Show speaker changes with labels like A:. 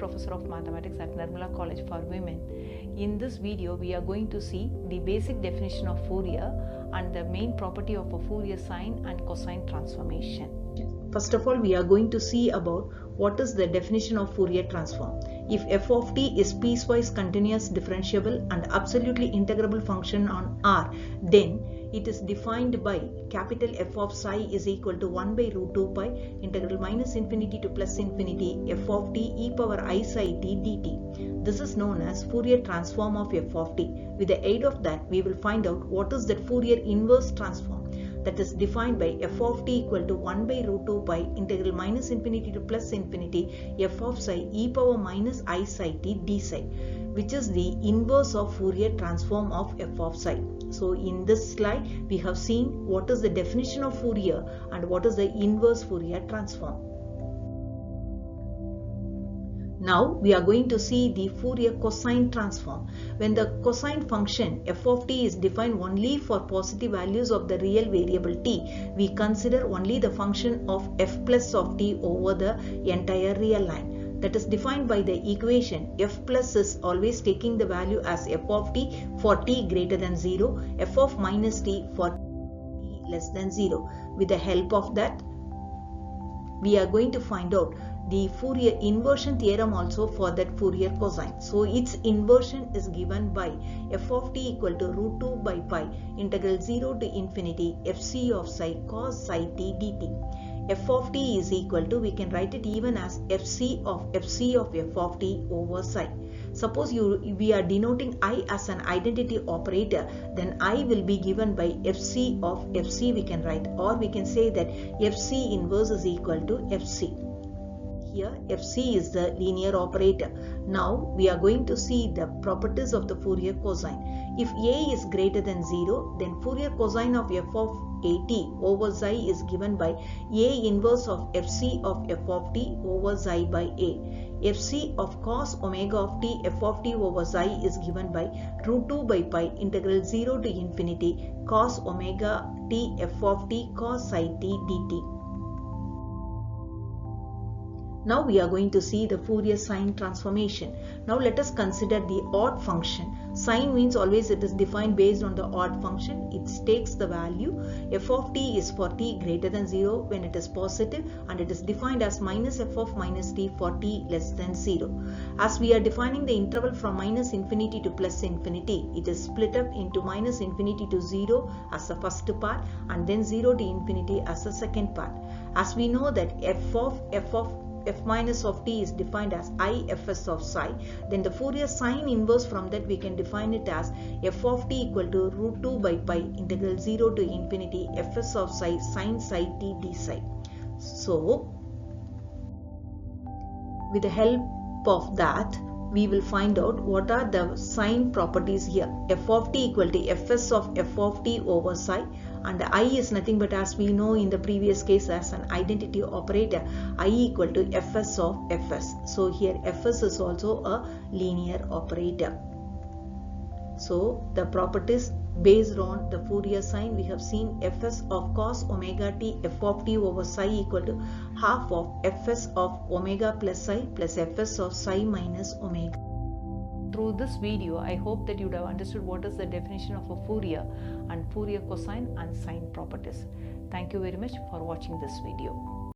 A: Professor of Mathematics at Nirmala College for Women. In this video, we are going to see the basic definition of Fourier and the main property of a Fourier sine and cosine transformation. First of all, we are going to see about what is the definition of Fourier transform. If f of t is piecewise continuous differentiable and absolutely integrable function on R, then it is defined by capital F of psi is equal to 1 by root 2 pi integral minus infinity to plus infinity f of t e power I psi t dt. This is known as Fourier transform of f of t. With the aid of that, we will find out what is that Fourier inverse transform, that is defined by f of t equal to 1 by root 2 pi integral minus infinity to plus infinity f of psi e power minus I psi t d psi, which is the inverse of Fourier transform of f of psi. So in this slide, we have seen what is the definition of Fourier and what is the inverse Fourier transform. Now we are going to see the Fourier cosine transform. When the cosine function f of t is defined only for positive values of the real variable t, we consider only the function of f plus of t over the entire real line. That is defined by the equation f plus is always taking the value as f of t for t greater than 0, f of minus t for t less than 0. With the help of that, we are going to find out the Fourier inversion theorem also for that Fourier cosine. So its inversion is given by f of t equal to root 2 by pi integral 0 to infinity fc of psi cos psi t dt. F of t is equal to, we can write it even as fc of f of t over psi. Suppose we are denoting I as an identity operator, then I will be given by fc of fc we can write, or we can say that fc inverse is equal to fc. Here fc is the linear operator. Now we are going to see the properties of the Fourier cosine. If a is greater than 0, then Fourier cosine of f of at over psi is given by a inverse of fc of f of t over psi by a. fc of cos omega of t f of t over psi is given by root 2 by pi integral 0 to infinity cos omega t f of t cos psi t dt. Now we are going to see the Fourier sine transformation. Now let us consider the odd function. Sine means always it is defined based on the odd function. It takes the value f of t is for t greater than 0 when it is positive, and it is defined as minus f of minus t for t less than 0. As we are defining the interval from minus infinity to plus infinity, it is split up into minus infinity to 0 as the first part and then 0 to infinity as the second part. As we know that f minus of t is defined as ifs of psi, then the Fourier sine inverse from that we can define it as f of t equal to root 2 by pi integral 0 to infinity fs of psi sin psi t d psi. So with the help of that, we will find out what are the sine properties here. F of t equal to fs of f of t over psi, and I is nothing but, as we know in the previous case, as an identity operator, I equal to fs of fs. So here fs is also a linear operator. So the properties based on the Fourier sine, we have seen fs of cos omega t f of t over psi equal to half of fs of omega plus psi plus fs of psi minus omega. Through this video, I hope that you would have understood what is the definition of a Fourier and Fourier cosine and sine properties. Thank you very much for watching this video.